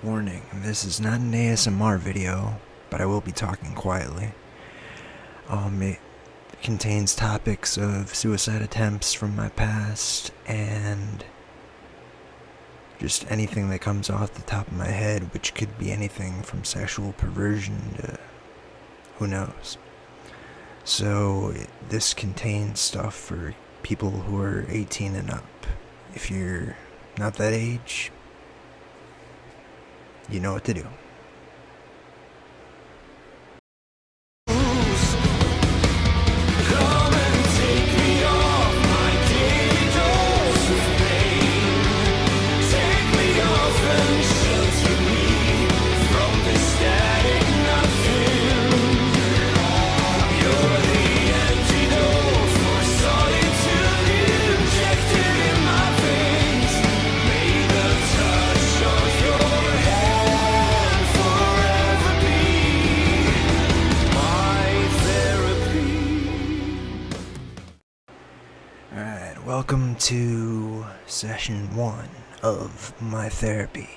Warning, this is not an ASMR video, but I will be talking quietly. It contains topics of suicide attempts from my past and just anything that comes off the top of my head, which could be anything from sexual perversion to who knows. So this contains stuff for people who are 18 and up. If you're not that age, you know what to do. Welcome to session 1 of my therapy.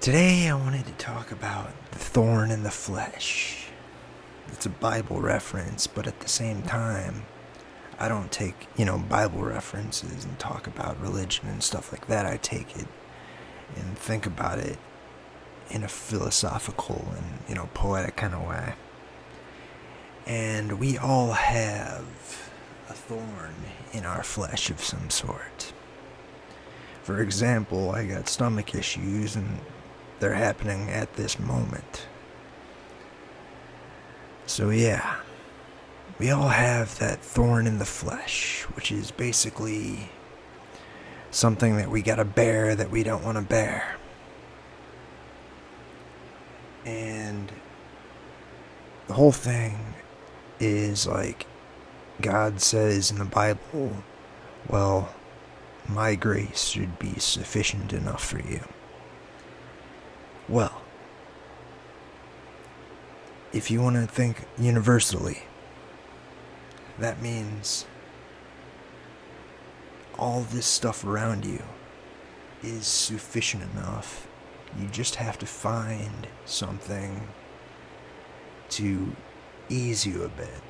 Today I wanted to talk about the thorn in the flesh. It's a Bible reference, but at the same time, I don't take, Bible references and talk about religion and stuff like that. I take it and think about it in a philosophical and, poetic kind of way. And we all have a thorn in our flesh of some sort. For example, I got stomach issues and they're happening at this moment. So yeah, we all have that thorn in the flesh, which is basically something that we gotta bear that we don't want to bear. And the whole thing is like, God says in the Bible, well, my grace should be sufficient enough for you. Well, if you want to think universally, that means all this stuff around you is sufficient enough. You just have to find something to ease you a bit.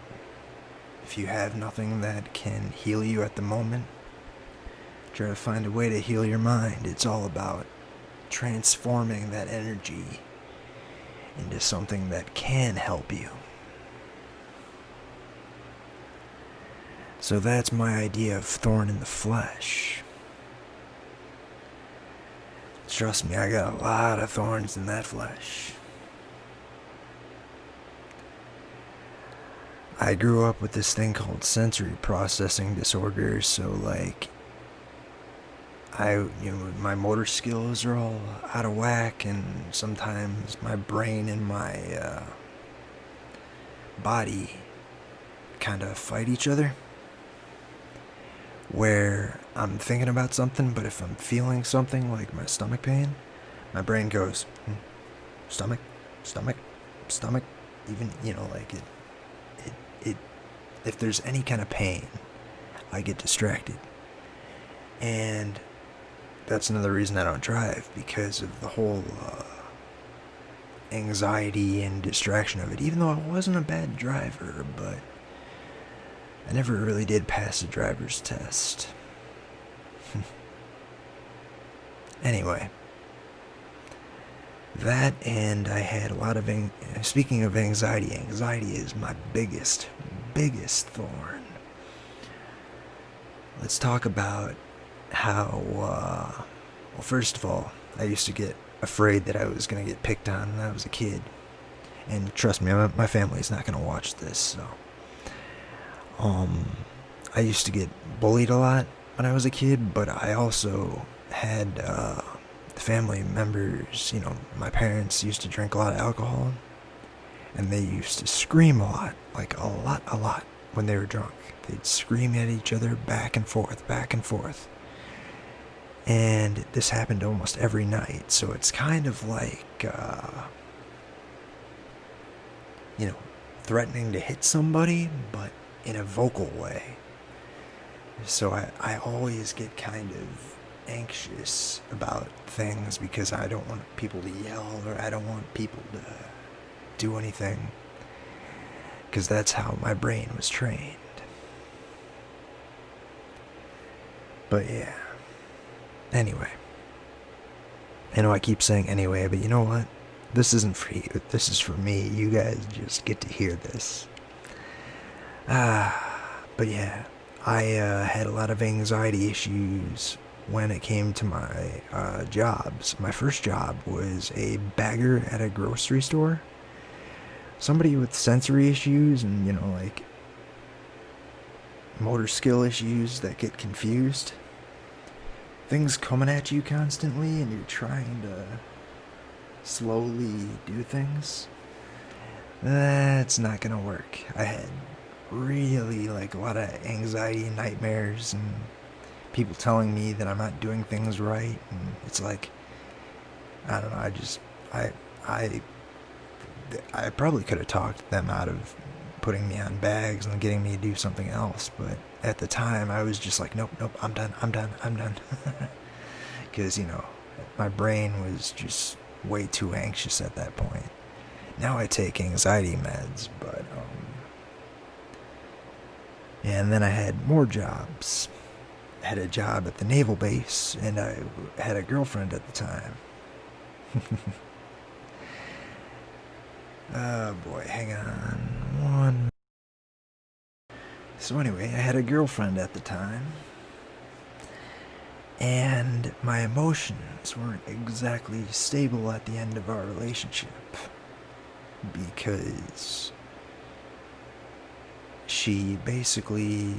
If you have nothing that can heal you at the moment, try to find a way to heal your mind. It's all about transforming that energy into something that can help you. So that's my idea of thorn in the flesh. Trust me, I got a lot of thorns in that flesh. I grew up with this thing called sensory processing disorder, so my motor skills are all out of whack, and sometimes my brain and my body kind of fight each other, where I'm thinking about something, but if I'm feeling something like my stomach pain, my brain goes, stomach, even, if there's any kind of pain, I get distracted. And that's another reason I don't drive, because of the whole anxiety and distraction of it. Even though I wasn't a bad driver, but I never really did pass the driver's test. Anyway, that, and I had a lot of speaking of anxiety is my biggest thorn. Let's talk about how, well, first of all, I used to get afraid that I was going to get picked on when I was a kid. And trust me, my family's not going to watch this, so. I used to get bullied a lot when I was a kid, but I also had family members, my parents used to drink a lot of alcohol, and they used to scream a lot, like a lot when they were drunk. They'd scream at each other back and forth. And this happened almost every night, so it's kind of like, threatening to hit somebody, but in a vocal way. So I always get kind of anxious about things because I don't want people to yell or I don't want people to do anything. Because that's how my brain was trained. But yeah. Anyway. I know I keep saying anyway, but you know what? This isn't for you. This is for me. You guys just get to hear this. But yeah. I had a lot of anxiety issues when it came to my jobs. My first job was a bagger at a grocery store. Somebody with sensory issues and, like motor skill issues that get confused. Things coming at you constantly and you're trying to slowly do things. That's not gonna work. I had really a lot of anxiety and nightmares and people telling me that I'm not doing things right, and it's like, I don't know, I probably could have talked them out of putting me on bags and getting me to do something else, but at the time I was just like, nope, I'm done. Because, my brain was just way too anxious at that point. Now I take anxiety meds, but, and then I had more jobs. I had a job at the naval base, and I had a girlfriend at the time. Oh boy, hang on. So anyway, I had a girlfriend at the time, and my emotions weren't exactly stable at the end of our relationship, because she basically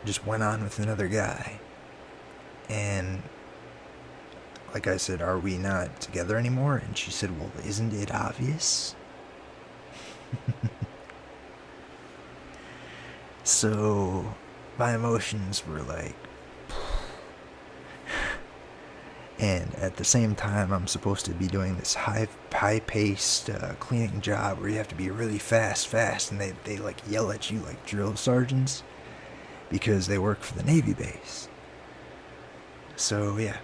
just went on with another guy. And like I said, are we not together anymore? And she said, well, isn't it obvious? So my emotions were like, and at the same time I'm supposed to be doing this high-paced cleaning job where you have to be really fast, and they yell at you like drill sergeants because they work for the Navy base. So yeah,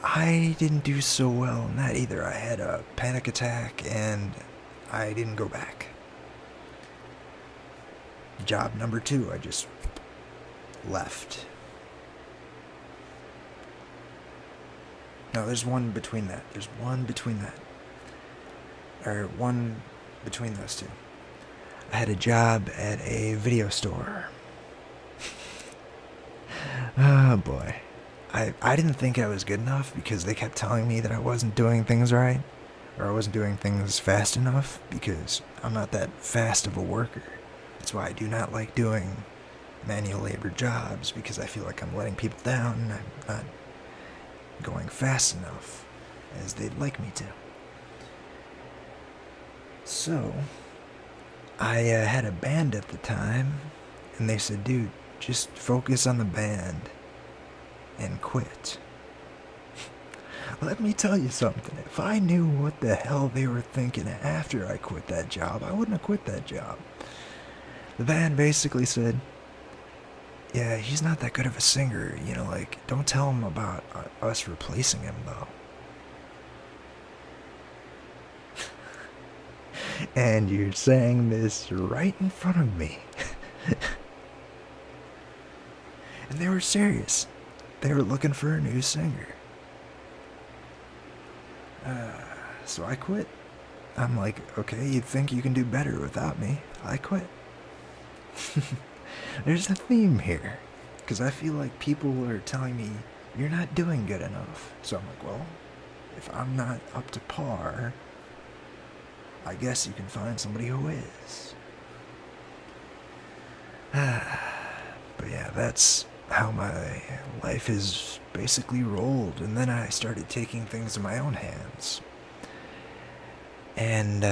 I didn't do so well in that either. I had a panic attack and I didn't go back. Job number 2, I just left. No, there's one between that. Or one between those two. I had a job at a video store. Oh boy. I didn't think I was good enough because they kept telling me that I wasn't doing things right, or I wasn't doing things fast enough, because I'm not that fast of a worker. That's why I do not like doing manual labor jobs, because I feel like I'm letting people down and I'm not going fast enough as they'd like me to. So, I had a band at the time, and they said, dude, just focus on the band and quit. Let me tell you something. If I knew what the hell they were thinking after I quit that job, I wouldn't have quit that job. The band basically said, yeah, he's not that good of a singer, don't tell him about us replacing him, though. And you're saying this right in front of me. And they were serious. They were looking for a new singer. So I quit. I'm like, okay, you think you can do better without me. I quit. There's a theme here. Because I feel like people are telling me, you're not doing good enough. So I'm like, well, if I'm not up to par, I guess you can find somebody who is. But yeah, that's how my life is basically rolled. And then I started taking things in my own hands. And,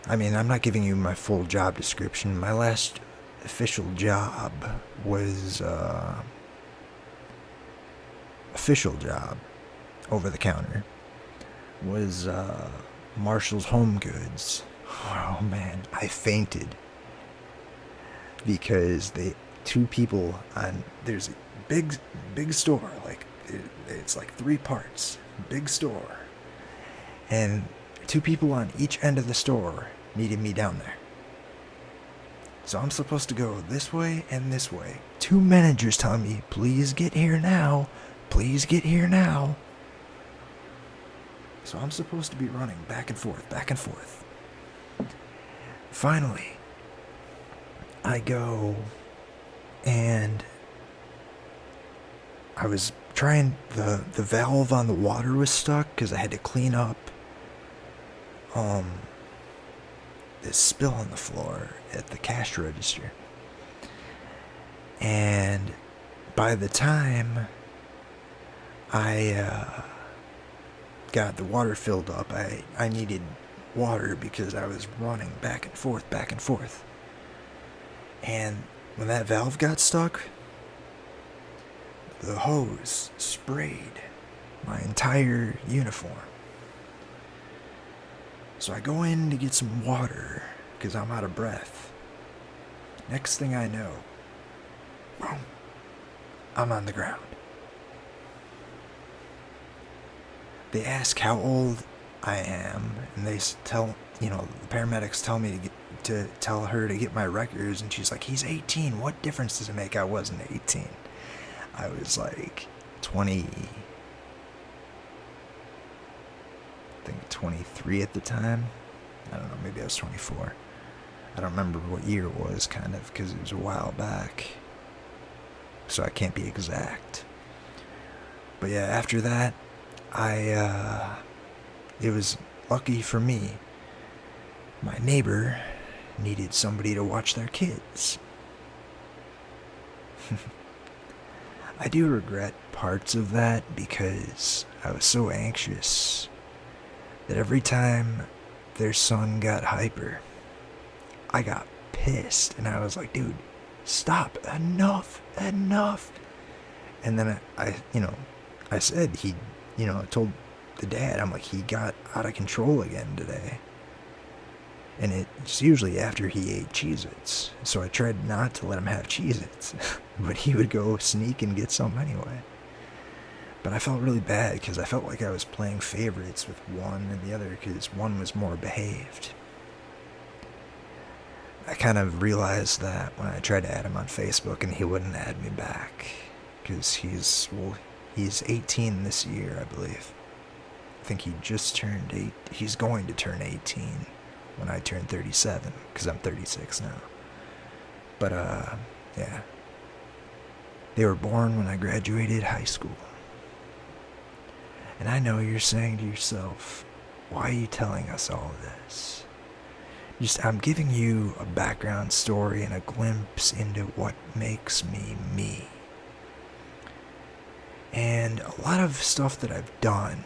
I'm not giving you my full job description. My last official job was, over the counter, was, Marshall's Home Goods. Oh man, I fainted. Because two people on, there's big, big store. Like, it's like 3 parts. Big store. And 2 people on each end of the store needed me down there. So I'm supposed to go this way and this way. 2 managers tell me, please get here now. Please get here now. So I'm supposed to be running back and forth, back and forth. Finally, I go, and I was trying, the valve on the water was stuck because I had to clean up this spill on the floor at the cash register. And by the time I got the water filled up, I needed water because I was running back and forth, back and forth. And when that valve got stuck, the hose sprayed my entire uniform. So I go in to get some water because I'm out of breath. Next thing I know, boom, I'm on the ground. They ask how old I am, and they tell, the paramedics tell me to tell her to get my records, and she's like, he's 18, what difference does it make? I wasn't 18. I was like 23 at the time. I don't know, maybe I was 24. I don't remember what year it was, kind of, because it was a while back. So I can't be exact. But yeah, after that, it was lucky for me. My neighbor needed somebody to watch their kids. I do regret parts of that because I was so anxious that every time their son got hyper, I got pissed, and I was like, dude, stop, enough. And then I said I told the dad, I'm like, he got out of control again today. And it's usually after he ate Cheez-Its. So I tried not to let him have Cheez-Its. But he would go sneak and get some anyway. But I felt really bad because I felt like I was playing favorites with one and the other because one was more behaved. I kind of realized that when I tried to add him on Facebook and he wouldn't add me back. Because he's 18 this year, I believe. I think he just turned 8. He's going to turn 18 when I turn 37, because I'm 36 now. But, yeah. They were born when I graduated high school. And I know you're saying to yourself, why are you telling us all this? I'm giving you a background story and a glimpse into what makes me me. And a lot of stuff that I've done,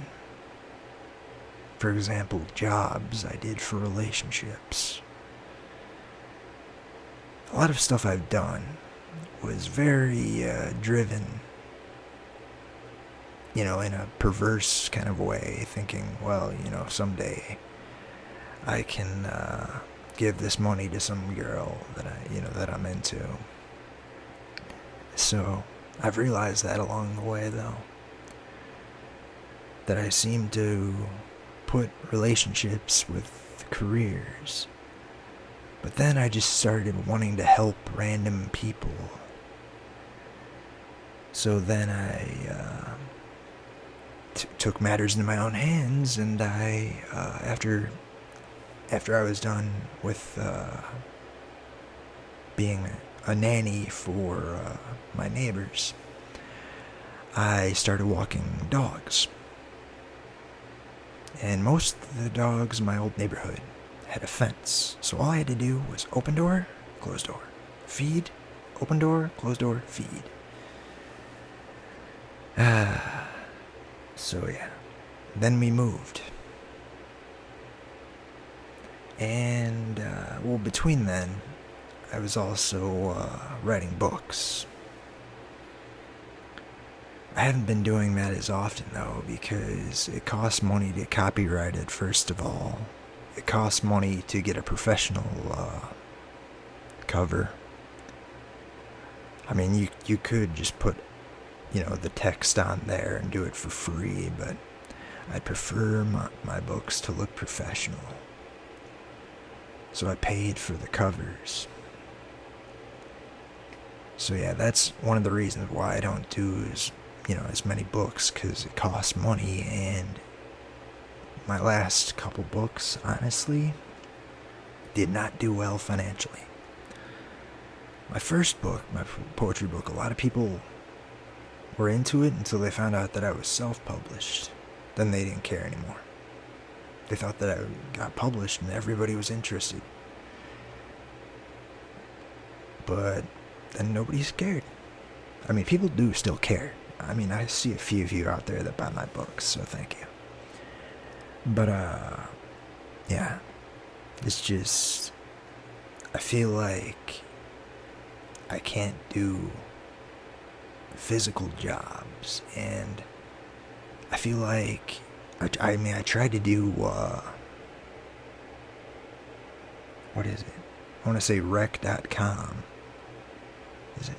for example, jobs I did for relationships, a lot of stuff I've done was very driven, in a perverse kind of way, thinking, well, someday I can give this money to some girl that I'm into. So I've realized that along the way, though, that I seem to put relationships with careers. But then I just started wanting to help random people. So then I took matters into my own hands, and I, after I was done with being a nanny for my neighbors, I started walking dogs. And most of the dogs in my old neighborhood had a fence. So all I had to do was open door, close door, feed, open door, close door, feed. So yeah, then we moved. And, between then, I was also writing books. I haven't been doing that as often, though, because it costs money to copyright it, first of all. It costs money to get a professional cover. I mean, you could just put the text on there and do it for free, but I prefer my books to look professional. So I paid for the covers. So yeah, that's one of the reasons why I don't do as many books, because it costs money, and my last couple books, honestly, did not do well financially. My first book, my poetry book, a lot of people were into it until they found out that I was self-published. Then they didn't care anymore. They thought that I got published and everybody was interested. But then nobody's cared. I mean, people do still care. I mean, I see a few of you out there that buy my books, so thank you. But, yeah. It's just, I feel like I can't do physical jobs, and I feel like, I tried to do, what is it? I want to say rec.com.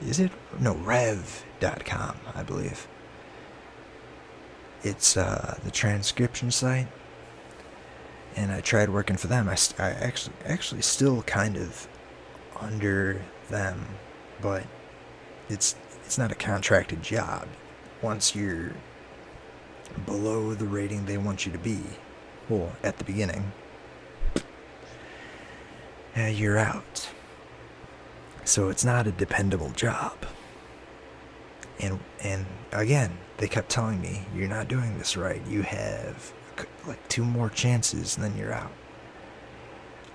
Is it? No, rev.com, I believe. It's the transcription site, and I tried working for them. I actually still kind of under them, but it's not a contracted job. Once you're below the rating they want you to be, well, at the beginning, you're out. So it's not a dependable job. And again, they kept telling me, you're not doing this right. You have like 2 more chances and then you're out.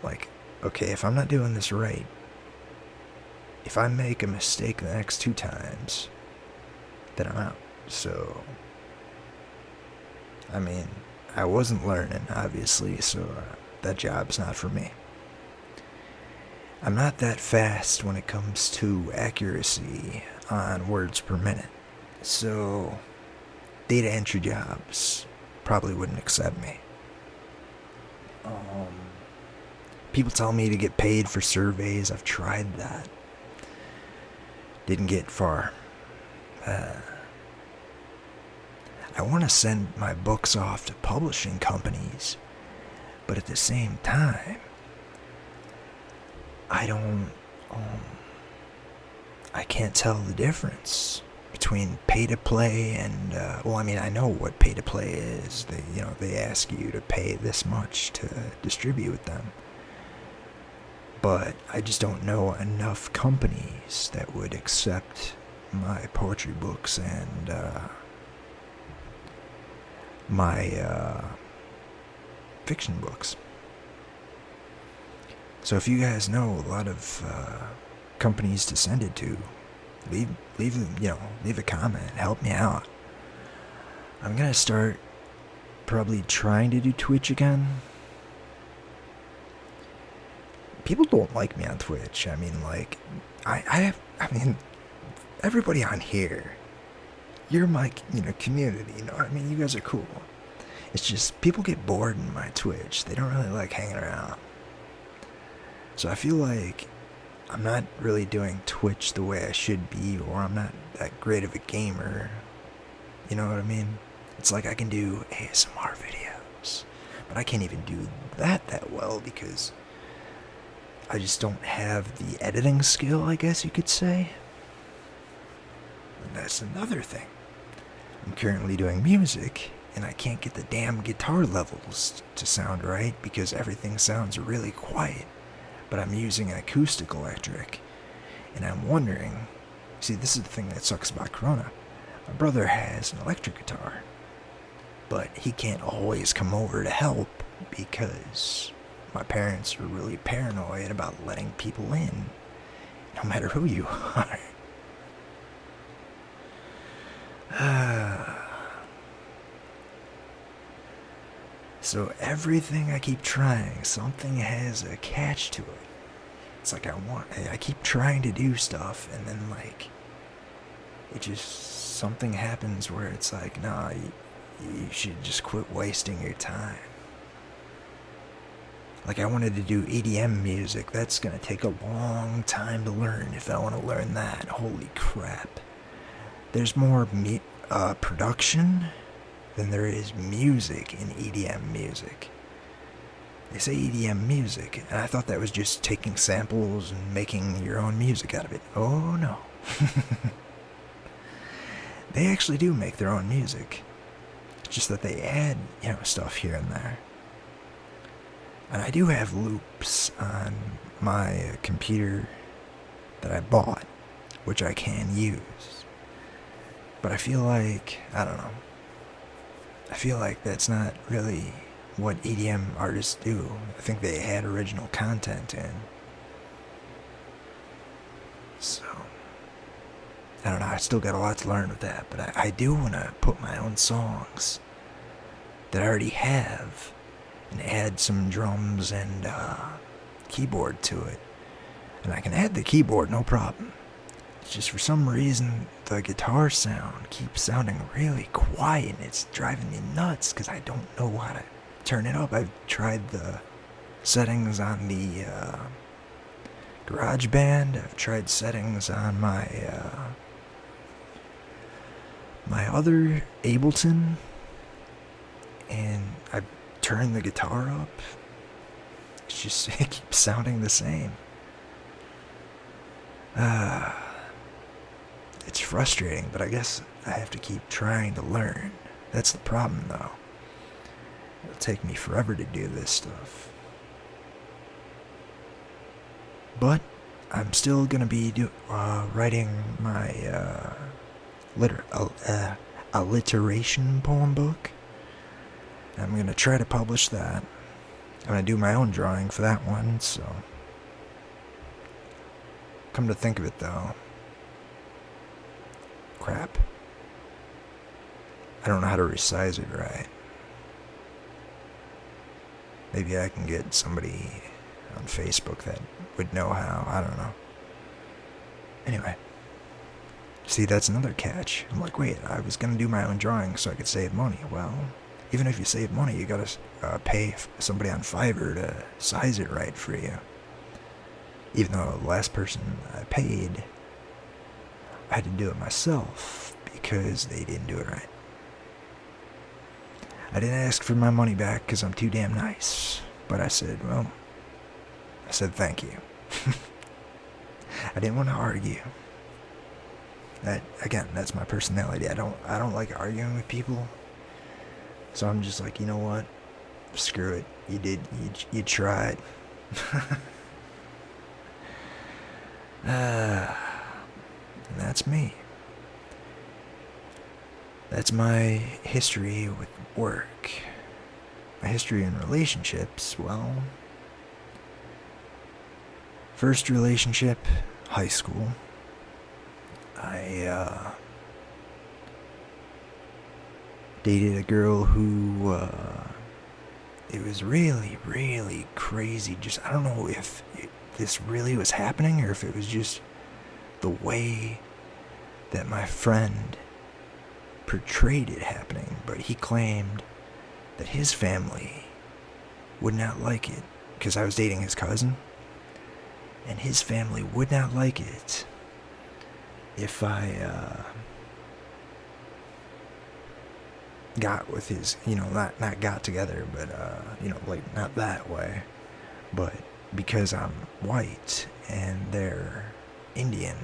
Like, okay, if I'm not doing this right, if I make a mistake the next 2 times, then I'm out. So, I mean, I wasn't learning, obviously, so that job's not for me. I'm not that fast when it comes to accuracy on words per minute. So, data entry jobs probably wouldn't accept me. People tell me to get paid for surveys. I've tried that. Didn't get far. I want to send my books off to publishing companies, but at the same time, I can't tell the difference between pay to play and, I know what pay to play is. They ask you to pay this much to distribute with them. But I just don't know enough companies that would accept my poetry books and my fiction books. So if you guys know a lot of companies to send it to, leave a comment, help me out. I'm gonna start probably trying to do Twitch again. People don't like me on Twitch. I mean, like, everybody on here, you're my, community, I mean, you guys are cool. It's just, people get bored in my Twitch. They don't really like hanging around. So I feel like I'm not really doing Twitch the way I should be, or I'm not that great of a gamer. You know what I mean? It's like I can do ASMR videos, but I can't even do that well because I just don't have the editing skill, I guess you could say. And that's another thing. I'm currently doing music, and I can't get the damn guitar levels to sound right because everything sounds really quiet. But I'm using an acoustic electric, and I'm wondering, see, this is the thing that sucks about Corona. My brother has an electric guitar, but he can't always come over to help because my parents are really paranoid about letting people in, no matter who you are. So everything I keep trying, something has a catch to it. It's like I keep trying to do stuff, and then something happens where it's like, nah, you should just quit wasting your time. Like, I wanted to do EDM music. That's gonna take a long time to learn if I want to learn that. Holy crap. there's more production than there is music in EDM music. They say EDM music, and I thought that was just taking samples and making your own music out of it. Oh no. They actually do make their own music. It's just that they add, stuff here and there. And I do have loops on my computer that I bought, which I can use. But I feel like, I don't know. I feel like that's not really what EDM artists do. I think they add original content in. So, I don't know, I still got a lot to learn with that, but I do want to put my own songs that I already have and add some drums and keyboard to it. And I can add the keyboard, no problem. It's just for some reason the guitar sound keeps sounding really quiet and it's driving me nuts because I don't know how to turn it up. I've tried the settings on the GarageBand. I've tried settings on my my other Ableton, and I've turned the guitar up. It's just, it keeps sounding the same. It's frustrating, but I guess I have to keep trying to learn. That's the problem, though. It'll take me forever to do this stuff. But I'm still gonna be writing my alliteration poem book. I'm gonna try to publish that. I'm gonna do my own drawing for that one, so. Come to think of it, though. Crap. I don't know how to resize it right. Maybe I can get somebody on Facebook that would know how. I don't know. Anyway. See, that's another catch. I'm like, wait, I was gonna do my own drawing so I could save money. Well, even if you save money, you gotta pay somebody on Fiverr to size it right for you. Even though the last person I paid, I had to do it myself because they didn't do it right. I didn't ask for my money back because I'm too damn nice. But I said thank you. I didn't want to argue. That's my personality. I don't like arguing with people. So I'm just like, you know what? Screw it. You tried. And that's me. That's my history with work. My history in relationships, well, first relationship, high school. I dated a girl who it was really, really crazy. Just, I don't know if this really was happening or if it was just the way that my friend portrayed it happening, but he claimed that his family would not like it because I was dating his cousin, and his family would not like it if I got with his, not got together, but like not that way, but because I'm white and they're Indian.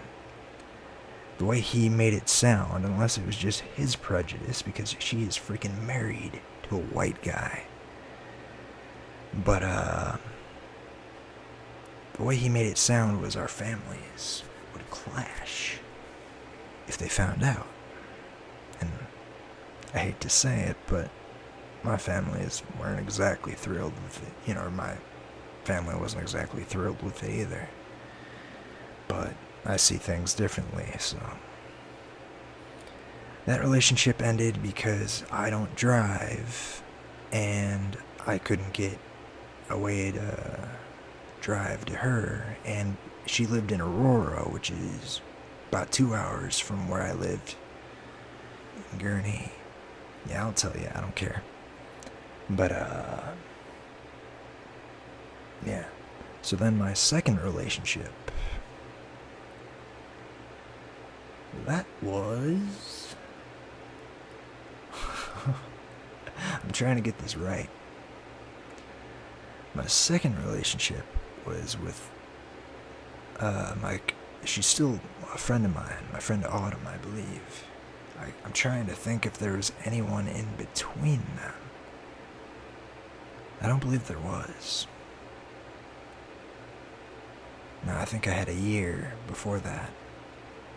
The way he made it sound, unless it was just his prejudice, because she is freaking married to a white guy. But, the way he made it sound was our families would clash if they found out. And I hate to say it, but my families weren't exactly thrilled with it. Or my family wasn't exactly thrilled with it either. But I see things differently, so. That relationship ended because I don't drive, and I couldn't get a way to drive to her, and she lived in Aurora, which is about 2 hours from where I lived in Gurnee. Yeah, I'll tell you, I don't care. But, yeah. So then my second relationship, That was... I'm trying to get this right. My second relationship was with she's still a friend of mine, my friend Autumn, I believe. I'm trying to think if there was anyone in between them. I don't believe there was. No, I think I had a year before that.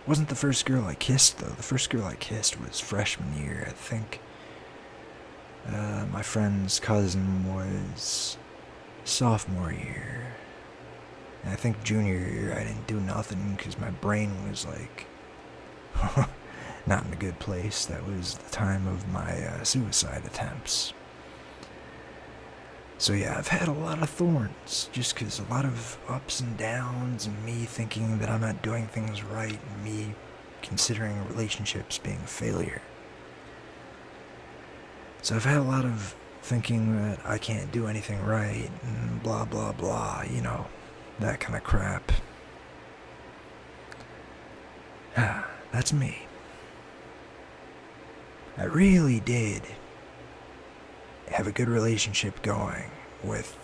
Wasn't the first girl I kissed, though. The first girl I kissed was freshman year. I think my friend's cousin was sophomore year. And I think junior year I didn't do nothing because my brain was like not in a good place. That was the time of my suicide attempts. So yeah, I've had a lot of thorns, just because a lot of ups and downs, and me thinking that I'm not doing things right, and me considering relationships being a failure. So I've had a lot of thinking that I can't do anything right, and blah blah blah, that kind of crap. That's me. I really did have a good relationship going with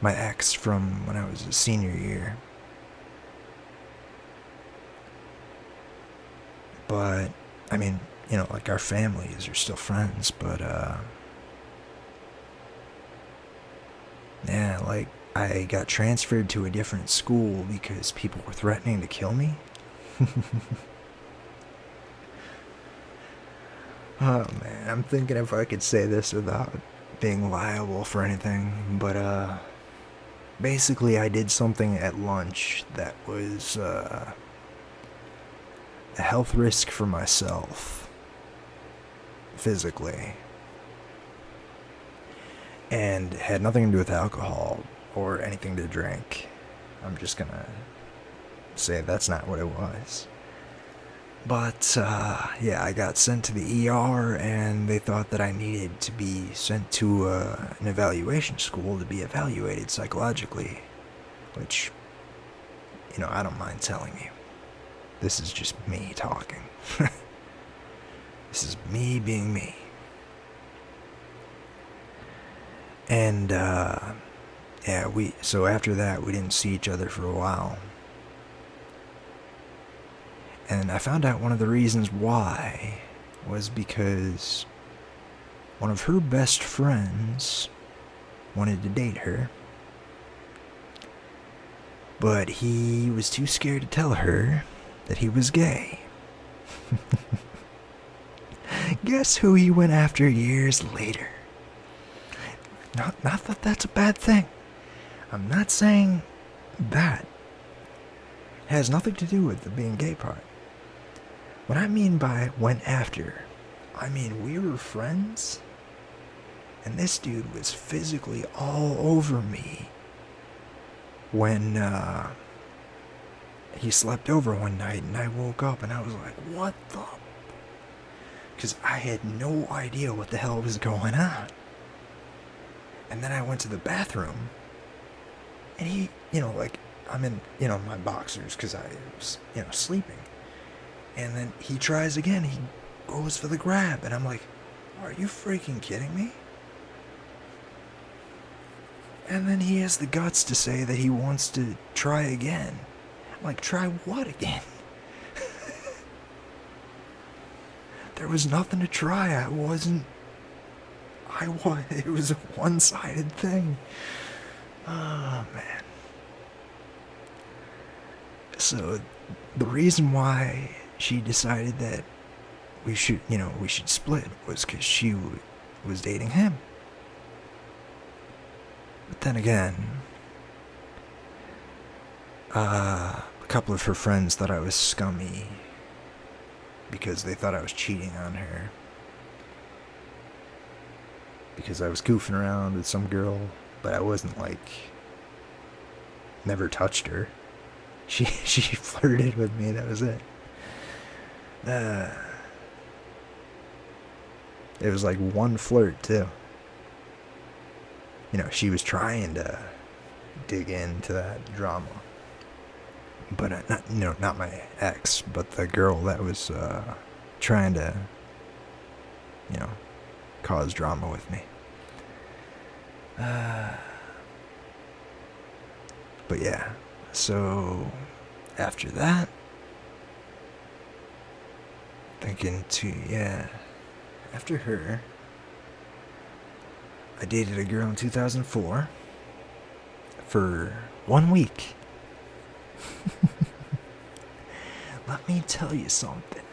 my ex from when I was a senior year. But, I mean, like our families are still friends, but, yeah, like, I got transferred to a different school because people were threatening to kill me. Oh man, I'm thinking if I could say this without being liable for anything, but basically I did something at lunch that was a health risk for myself, physically, and had nothing to do with alcohol or anything to drink. I'm just gonna say that's not what it was. But, yeah, I got sent to the ER, and they thought that I needed to be sent to an evaluation school to be evaluated psychologically, which, I don't mind telling you. This is just me talking. This is me being me. And, yeah, so after that, we didn't see each other for a while. And I found out one of the reasons why was because one of her best friends wanted to date her, but he was too scared to tell her that he was gay. Guess who he went after years later? Not that that's a bad thing. I'm not saying that. It has nothing to do with the being gay part. What I mean by went after, I mean we were friends, and this dude was physically all over me when he slept over one night, and I woke up and I was like, what the? Because I had no idea what the hell was going on. And then I went to the bathroom, and he, like, I'm in, my boxers because I was, sleeping. And then he tries again. He goes for the grab. And I'm like, are you freaking kidding me? And then he has the guts to say that he wants to try again. I'm like, try what again? There was nothing to try. It was a one-sided thing. Oh, man. So, the reason why she decided that we should split was because she was dating him. But then again, a couple of her friends thought I was scummy because they thought I was cheating on her. Because I was goofing around with some girl, but I wasn't, never touched her. She flirted with me, that was it. It was like one flirt, too. She was trying to dig into that drama. But not my ex, but the girl that was trying to, you know, cause drama with me. But yeah, so after that, after her, I dated a girl in 2004 for 1 week. Let me tell you something.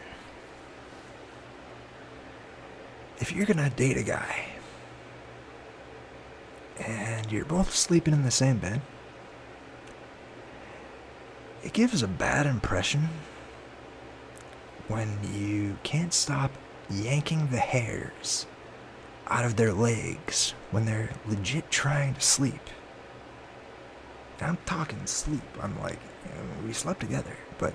If you're gonna date a guy and you're both sleeping in the same bed, it gives a bad impression when you can't stop yanking the hairs out of their legs when they're legit trying to sleep. And I'm talking sleep. I'm like, we slept together, but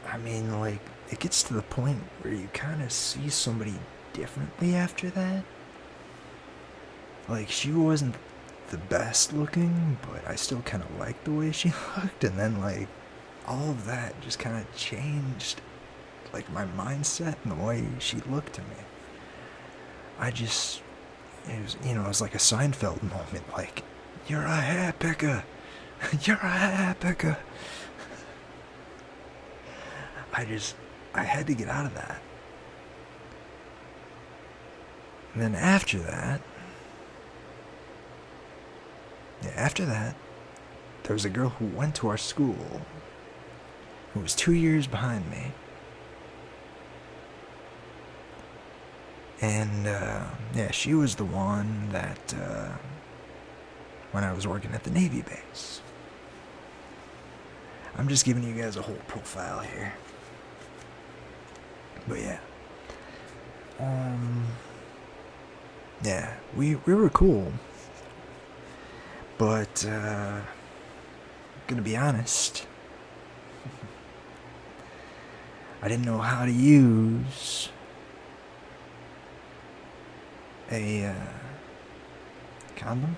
I mean, like, it gets to the point where you kind of see somebody differently after that. Like, she wasn't the best looking, but I still kind of liked the way she looked, and then, like, all of that just kind of changed, like, my mindset and the way she looked to me. It was like a Seinfeld moment, like, you're a hair picker, you're a hair picker. I had to get out of that. And then after that, there was a girl who went to our school who was 2 years behind me. And, she was the one that, when I was working at the Navy base. I'm just giving you guys a whole profile here. But we were cool. But, gonna be honest, I didn't know how to use a condom.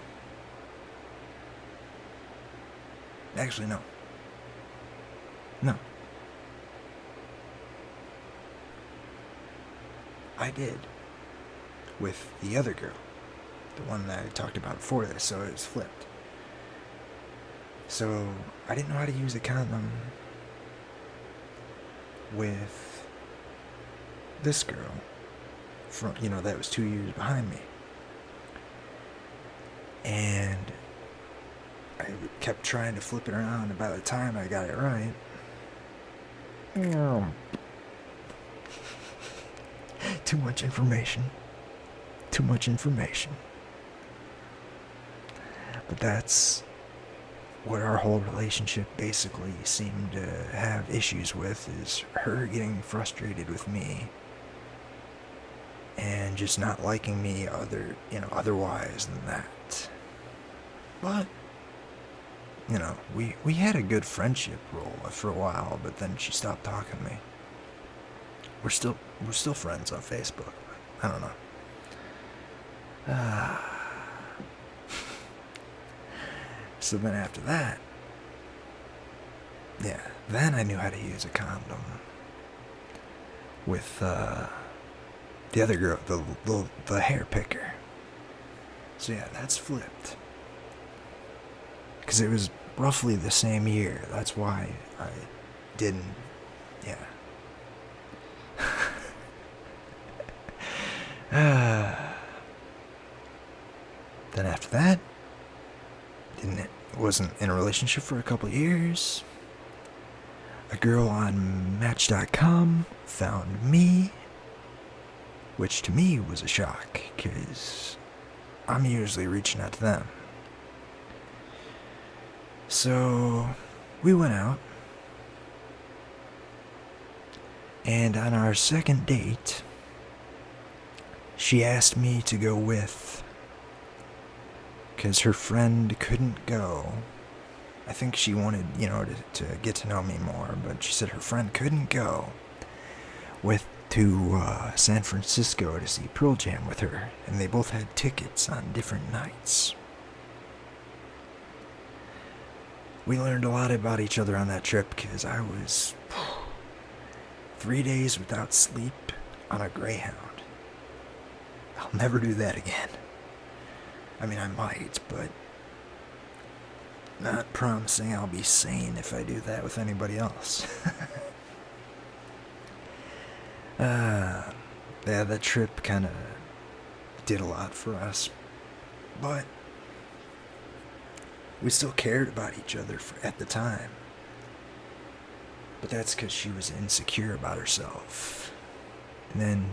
Actually, no. I did. With the other girl. The one that I talked about before this, so it was flipped. So, I didn't know how to use a condom with this girl that was 2 years behind me. And I kept trying to flip it around, and by the time I got it right, too much information. But that's what our whole relationship basically seemed to have issues with, is her getting frustrated with me and just not liking me otherwise than that. But we had a good friendship for a while, but then she stopped talking to me. We're still friends on Facebook. I don't know. So then after that, then I knew how to use a condom with the other girl, the hair picker. So that's flipped. Because it was roughly the same year. That's why I didn't, Then after that, wasn't in a relationship for a couple of years. A girl on Match.com found me, which to me was a shock, because I'm usually reaching out to them. So we went out, and on our second date, she asked me to go with, because her friend couldn't go. I think she wanted, to get to know me more, but she said her friend couldn't go to San Francisco to see Pearl Jam with her, and they both had tickets on different nights. We learned a lot about each other on that trip because I was 3 days without sleep on a Greyhound. I'll never do that again. I mean, I might, but not promising I'll be sane if I do that with anybody else. Yeah, that trip kind of did a lot for us, but we still cared about each other at the time. But that's because she was insecure about herself. And then,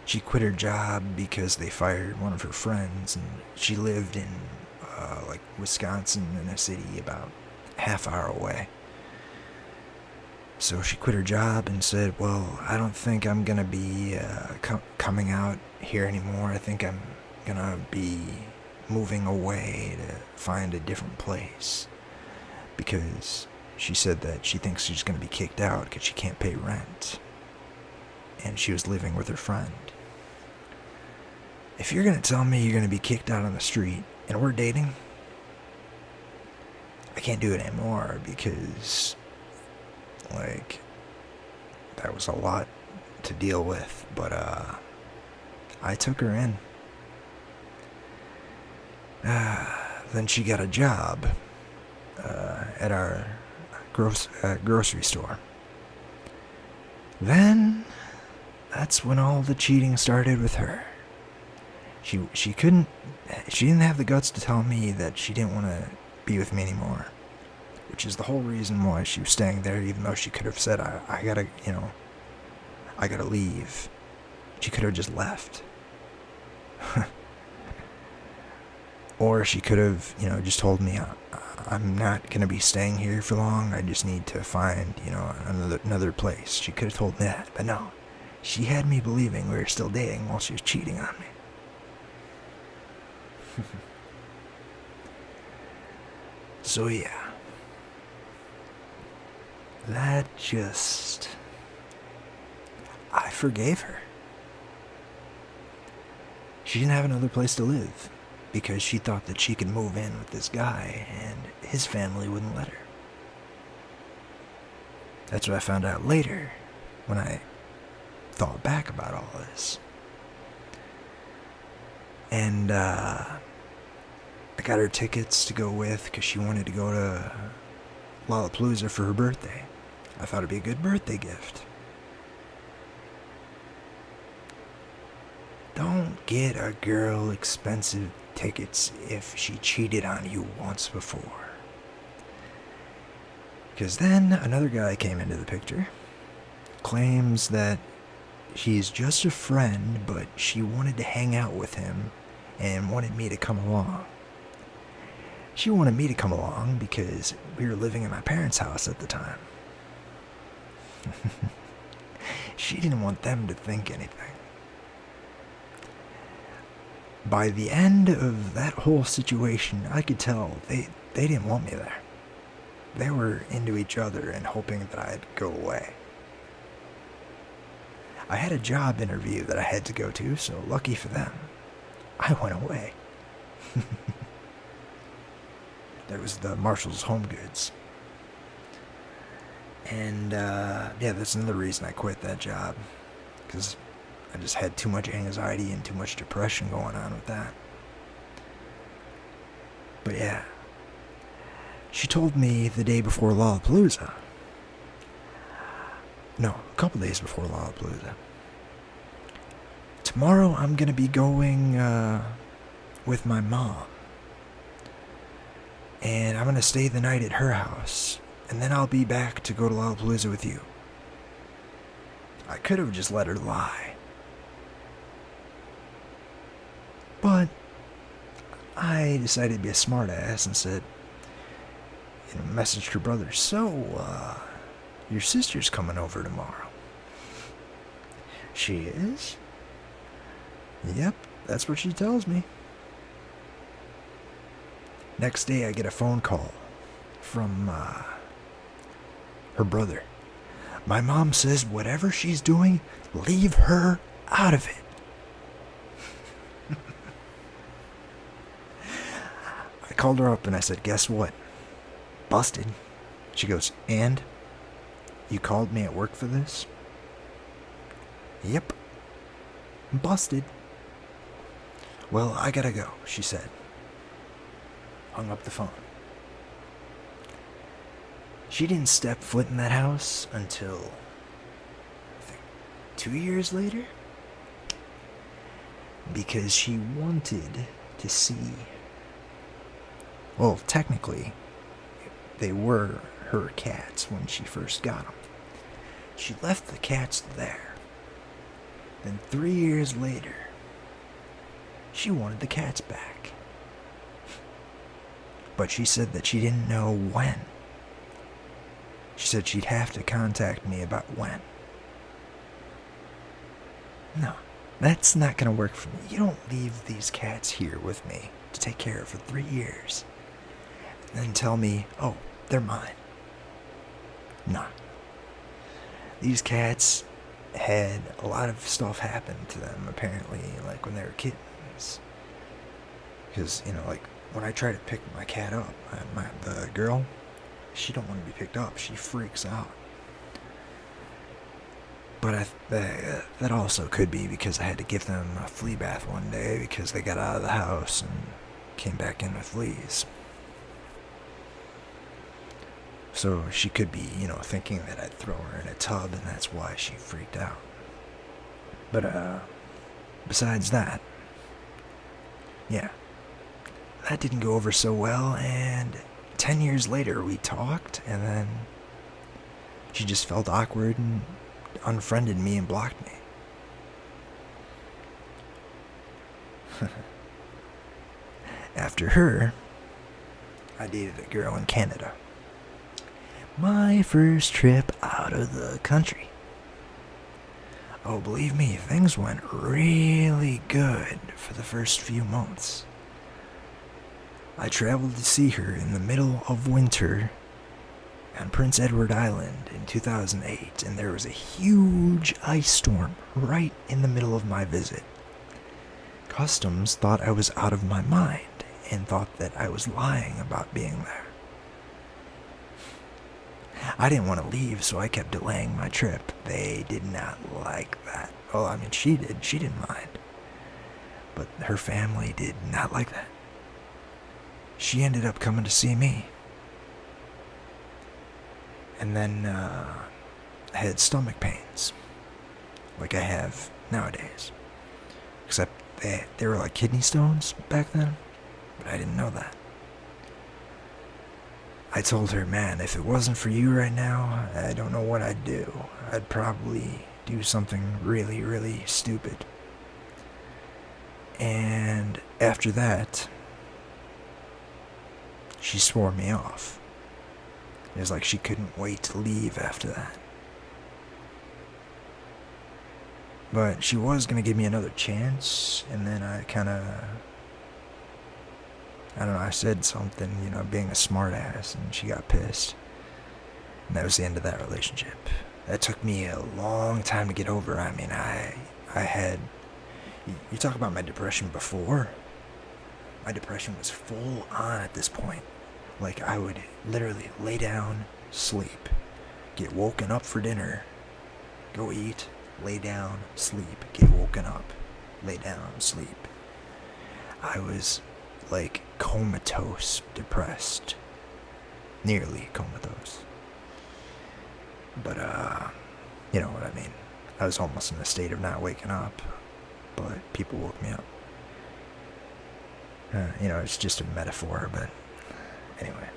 she quit her job because they fired one of her friends, and she lived in, like, Wisconsin, in a city about half hour away. So she quit her job and said, well, I don't think I'm going to be coming out here anymore. I think I'm going to be moving away to find a different place. Because she said that she thinks she's going to be kicked out because she can't pay rent. And she was living with her friend. If you're going to tell me you're going to be kicked out on the street and we're dating, I can't do it anymore because, like, that was a lot to deal with. But I took her in. Then she got a job at our grocery store. Then that's when all the cheating started with her. She didn't have the guts to tell me that she didn't want to be with me anymore, which is the whole reason why she was staying there, even though she could have said, I gotta leave. She could have just left. Or she could have, just told me, I'm not going to be staying here for long. I just need to find, another place. She could have told me that, but no. She had me believing we were still dating while she was cheating on me. So yeah. I forgave her. She didn't have another place to live because she thought that she could move in with this guy and his family wouldn't let her. That's what I found out later when I thought back about all this. And I got her tickets to go with because she wanted to go to Lollapalooza for her birthday. I thought it'd be a good birthday gift. Don't get a girl expensive tickets if she cheated on you once before. Because then another guy came into the picture, claims that she's just a friend, but she wanted to hang out with him and wanted me to come along. She wanted me to come along because we were living in my parents' house at the time. She didn't want them to think anything. By the end of that whole situation, I could tell they didn't want me there. They were into each other and hoping that I'd go away. I had a job interview that I had to go to, so lucky for them, I went away. That was the Marshall's Home Goods. And, that's another reason I quit that job. Because I just had too much anxiety and too much depression going on with that. But yeah. She told me the day before Lollapalooza. No, a couple days before Lollapalooza. Tomorrow I'm going to be going with my mom. And I'm going to stay the night at her house. And then I'll be back to go to Lollapalooza with you. I could have just let her lie. But I decided to be a smartass and said, messaged her brother, so, your sister's coming over tomorrow. She is? Yep, that's what she tells me. Next day I get a phone call from, her brother. My mom says whatever she's doing, leave her out of it. I called her up and I said, guess what? Busted. She goes, and? You called me at work for this? Yep. Busted. Well, I gotta go, she said. Hung up the phone. She didn't step foot in that house until, I think, 2 years later? Because she wanted to see. Well, technically, they were her cats when she first got them. She left the cats there. Then 3 years later, she wanted the cats back. But she said that she didn't know when. She said she'd have to contact me about when. No, that's not going to work for me. You don't leave these cats here with me to take care of for 3 years. And then tell me, oh, they're mine. Nah. These cats had a lot of stuff happen to them, apparently, like when they were kittens. Because, like, when I try to pick my cat up, the girl, she don't want to be picked up. She freaks out. But that also could be because I had to give them a flea bath one day because they got out of the house and came back in with fleas. So she could be, thinking that I'd throw her in a tub and that's why she freaked out. But, besides that, yeah, that didn't go over so well, and 10 years later we talked, and then she just felt awkward and unfriended me and blocked me. After her, I dated a girl in Canada. My first trip out of the country. Oh, believe me, things went really good for the first few months. I traveled to see her in the middle of winter on Prince Edward Island in 2008, and there was a huge ice storm right in the middle of my visit. Customs thought I was out of my mind and thought that I was lying about being there. I didn't want to leave, so I kept delaying my trip. They did not like that. Well, I mean, she did. She didn't mind. But her family did not like that. She ended up coming to see me. And then I had stomach pains, like I have nowadays. Except they were like kidney stones back then, but I didn't know that. I told her, man, if it wasn't for you right now, I don't know what I'd do. I'd probably do something really, really stupid. And after that, she swore me off. It was like she couldn't wait to leave after that. But she was going to give me another chance, and then I don't know, I said something, being a smartass, and she got pissed. And that was the end of that relationship. That took me a long time to get over. I mean, I had... You talk about my depression before. My depression was full on at this point. Like, I would literally lay down, sleep, get woken up for dinner, go eat, lay down, sleep, get woken up, lay down, sleep. I was like comatose depressed. Nearly comatose. But, you know what I mean. I was almost in a state of not waking up, but people woke me up. It's just a metaphor, but anyway.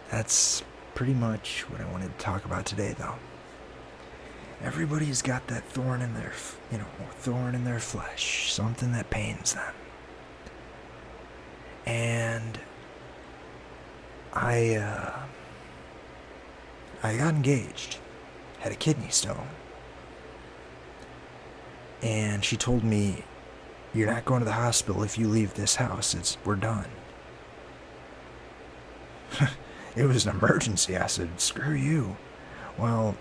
That's pretty much what I wanted to talk about today, though. Everybody's got that thorn in their flesh, something that pains them. And I got engaged, had a kidney stone, and she told me, "You're not going to the hospital if you leave this house. We're done." It was an emergency. I said, "Screw you." Well,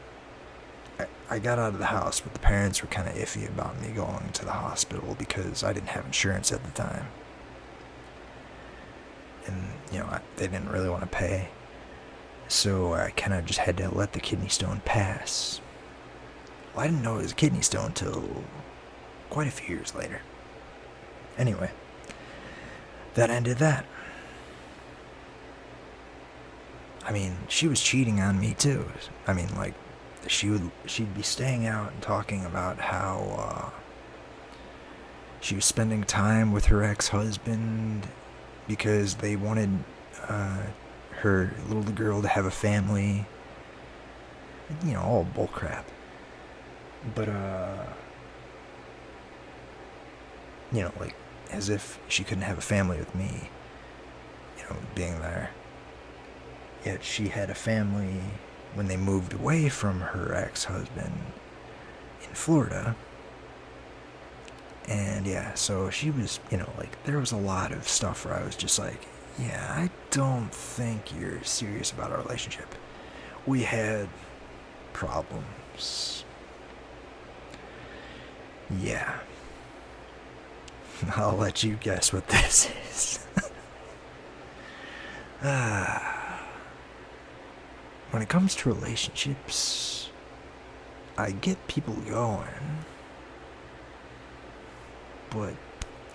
I got out of the house, but the parents were kind of iffy about me going to the hospital because I didn't have insurance at the time. And, they didn't really want to pay. So I kind of just had to let the kidney stone pass. Well, I didn't know it was a kidney stone until quite a few years later. Anyway, that ended that. I mean, she was cheating on me too. I mean, like, she'd be staying out and talking about how she was spending time with her ex-husband because they wanted her little girl to have a family. All bullcrap. But like, as if she couldn't have a family with me, being there. Yet she had a family when they moved away from her ex-husband in Florida. And yeah, so she was, like, there was a lot of stuff where I was just like, yeah, I don't think you're serious about our relationship. We had problems. Yeah. I'll let you guess what this is. When it comes to relationships, I get people going, but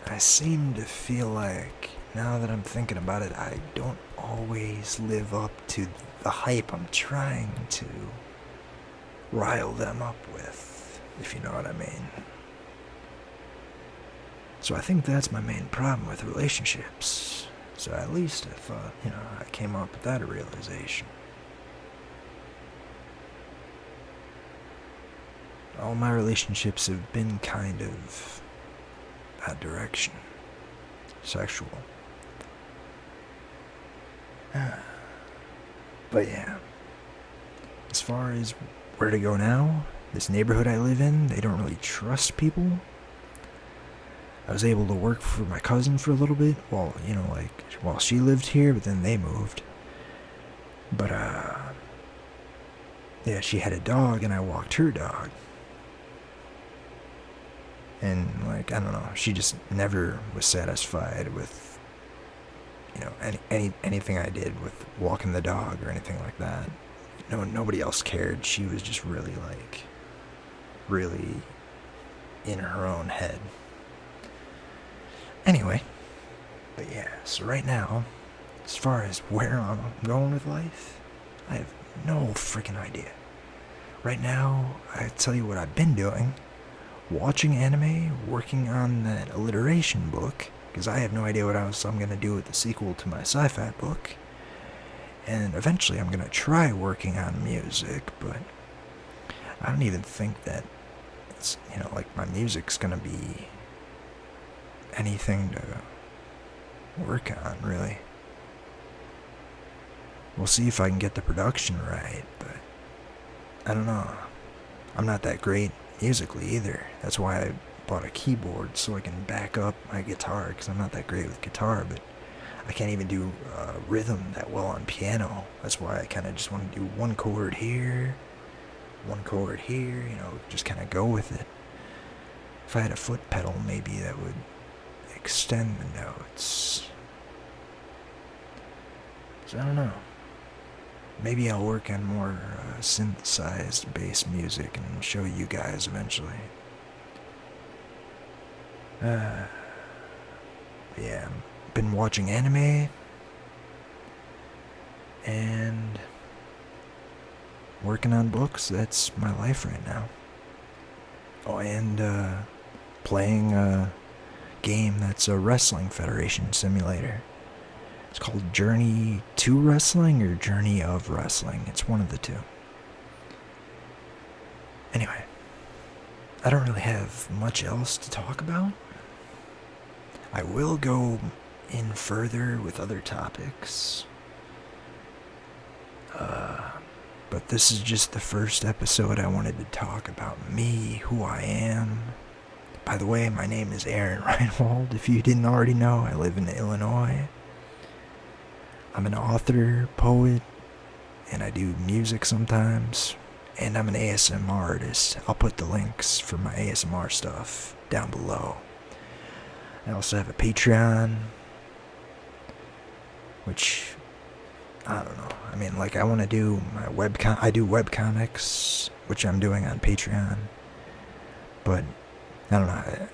I seem to feel like, now that I'm thinking about it, I don't always live up to the hype I'm trying to rile them up with, if you know what I mean. So I think that's my main problem with relationships. So at least I thought, I came up with that realization. All my relationships have been kind of that direction. Sexual. But yeah. As far as where to go now, this neighborhood I live in, they don't really trust people. I was able to work for my cousin for a little bit while she lived here, but then they moved. But, yeah, she had a dog and I walked her dog. And, I don't know, she just never was satisfied with, anything I did with walking the dog or anything like that. Nobody else cared. She was just really in her own head. Anyway, but yeah, so right now, as far as where I'm going with life, I have no freaking idea. Right now, I tell you what I've been doing. Watching anime, working on that alliteration book, because I have no idea what else I'm going to do with the sequel to my sci-fi book. And eventually I'm going to try working on music, but I don't even think that it's, my music's going to be anything to work on, really. We'll see if I can get the production right, but I don't know. I'm not that great musically either. That's why I bought a keyboard, so I can back up my guitar, because I'm not that great with guitar, but I can't even do rhythm that well on piano. That's why I kind of just want to do one chord here, just kind of go with it. If I had a foot pedal, maybe that would extend the notes. So I don't know. Maybe I'll work on more synthesized bass music and show you guys eventually. Yeah, been watching anime and working on books. That's my life right now. Oh, and playing a game that's a wrestling federation simulator. It's called Journey to Wrestling or Journey of Wrestling. It's one of the two. Anyway, I don't really have much else to talk about. I will go in further with other topics. But this is just the first episode. I wanted to talk about me, who I am. By the way, my name is Aaron Reinwald. If you didn't already know, I live in Illinois. I'm an author, poet, and I do music sometimes. and I'm an ASMR artist. I'll put the links for my ASMR stuff down below. I also have a Patreon, which, I don't know. I mean, like, I want to do my I do webcomics, which I'm doing on Patreon. But, I don't know.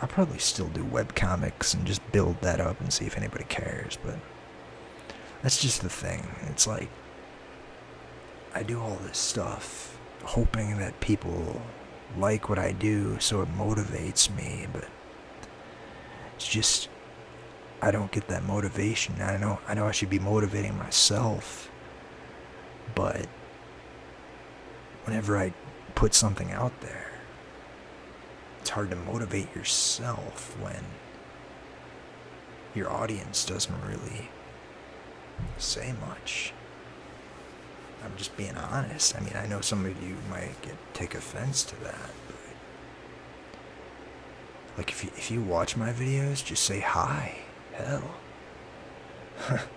I'll probably still do webcomics and just build that up and see if anybody cares. But that's just the thing. It's like, I do all this stuff hoping that people like what I do, so it motivates me. But it's just, I don't get that motivation. I know I should be motivating myself, but whenever I put something out there, it's hard to motivate yourself when your audience doesn't really say much. I'm just being honest. I mean, I know some of you might take offense to that, but like, if you watch my videos, just say hi. Hell,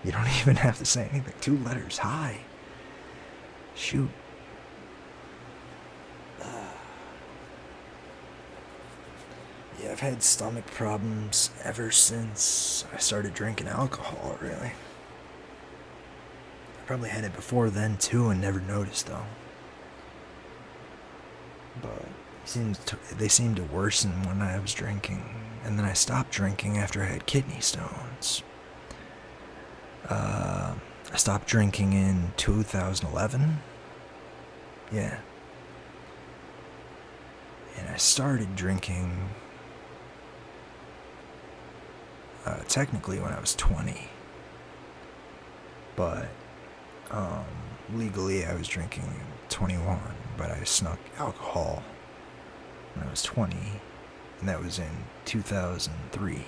you don't even have to say anything. 2 letters, hi. Shoot. Yeah, I've had stomach problems ever since I started drinking alcohol, really. I probably had it before then, too, and never noticed, though. But they seemed to worsen when I was drinking, and then I stopped drinking after I had kidney stones. I stopped drinking in 2011. Yeah. And I started drinking technically when I was 20. But legally I was drinking 21, but I snuck alcohol when I was 20, and that was in 2003.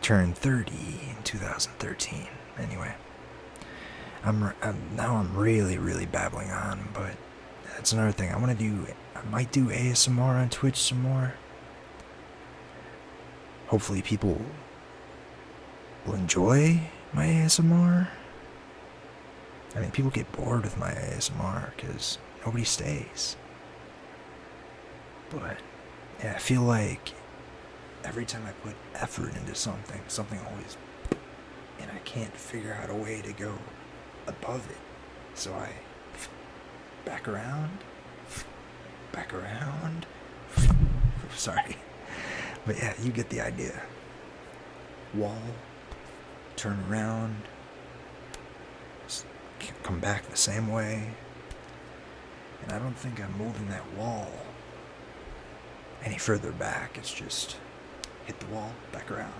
Turned 30 in 2013. Anyway, I'm really babbling on, but that's another thing. I might do ASMR on Twitch some more. Hopefully people will enjoy my ASMR. I mean, people get bored with my ASMR because nobody stays. But yeah, I feel like every time I put effort into something always, and I can't figure out a way to go above it. So I back around. Sorry. But yeah, you get the idea. Wall, turn around, come back the same way. And I don't think I'm moving that wall any further back. It's just hit the wall, back around.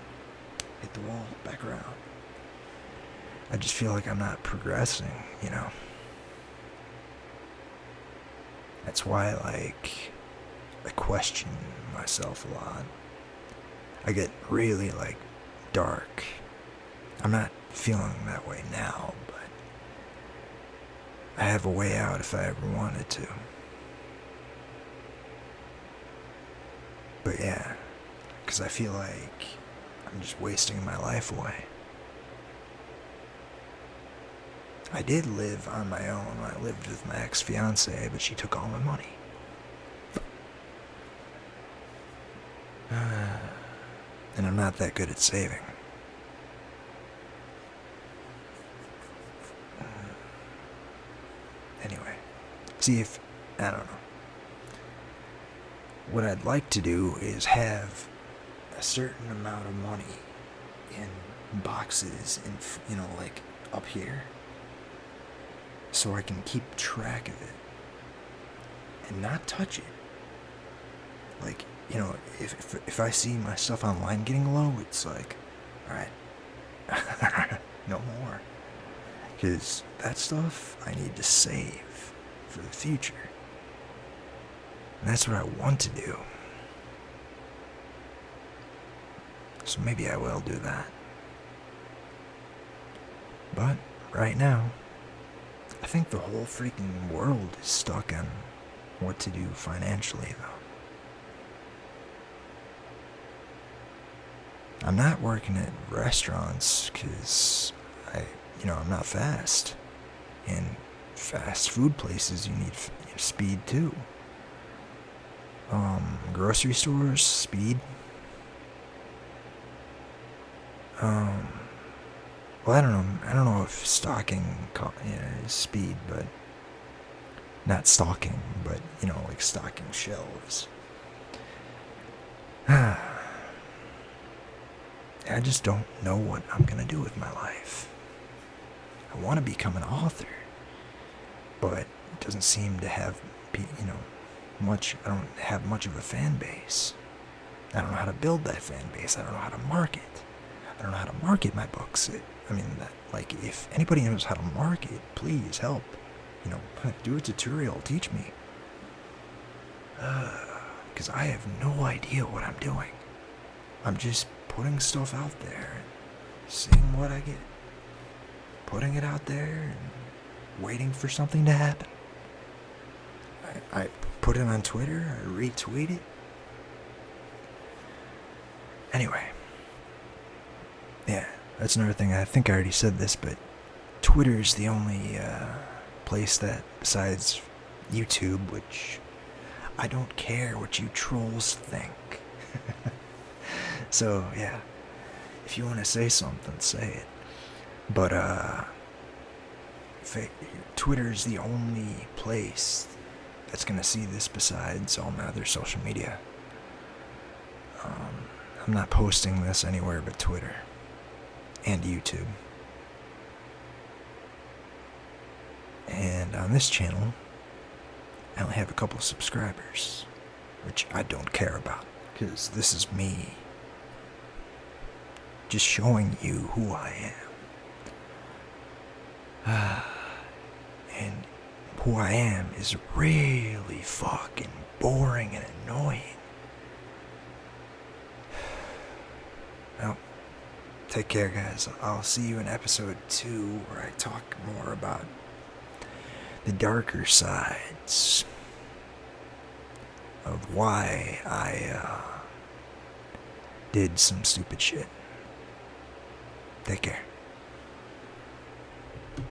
Hit the wall, back around. I just feel like I'm not progressing, you know? That's why, like, I question myself a lot. I get really, like, dark. I'm not feeling that way now, but I have a way out if I ever wanted to. But yeah, because I feel like I'm just wasting my life away. I did live on my own. I lived with my ex-fiance, but she took all my money. And I'm not that good at saving. Anyway, I don't know. What I'd like to do is have a certain amount of money in boxes, like up here, so I can keep track of it and not touch it. Like, if I see my stuff online getting low, it's like, alright, no more. Because that stuff I need to save for the future. And that's what I want to do. So maybe I will do that. But right now, I think the whole freaking world is stuck on what to do financially, though. I'm not working at restaurants because I'm not fast. And fast food places, you need speed too. Grocery stores, speed. Well, I don't know. I don't know if stalking is speed, but not stalking, but like stocking shelves. I just don't know what I'm gonna do with my life. I want to become an author, but it doesn't seem to have, much. I don't have much of a fan base. I don't know how to build that fan base. I don't know how to market. I don't know how to market my books. If anybody knows how to market, please help. Do a tutorial, teach me. Because I have no idea what I'm doing. I'm just putting stuff out there, seeing what I get. Putting it out there and waiting for something to happen. I put it on Twitter, I retweet it. Anyway. Yeah, that's another thing. I think I already said this, but Twitter's the only place that, besides YouTube, which I don't care what you trolls think. So, yeah, if you want to say something, say it. But, Twitter's the only place that's going to see this besides all my other social media. I'm not posting this anywhere but Twitter and YouTube. And on this channel, I only have a couple subscribers, which I don't care about, because this is me just showing you who I am. And who I am is really fucking boring and annoying. Well, take care, guys. I'll see you in episode 2, where I talk more about the darker sides of why I did some stupid shit. Take care.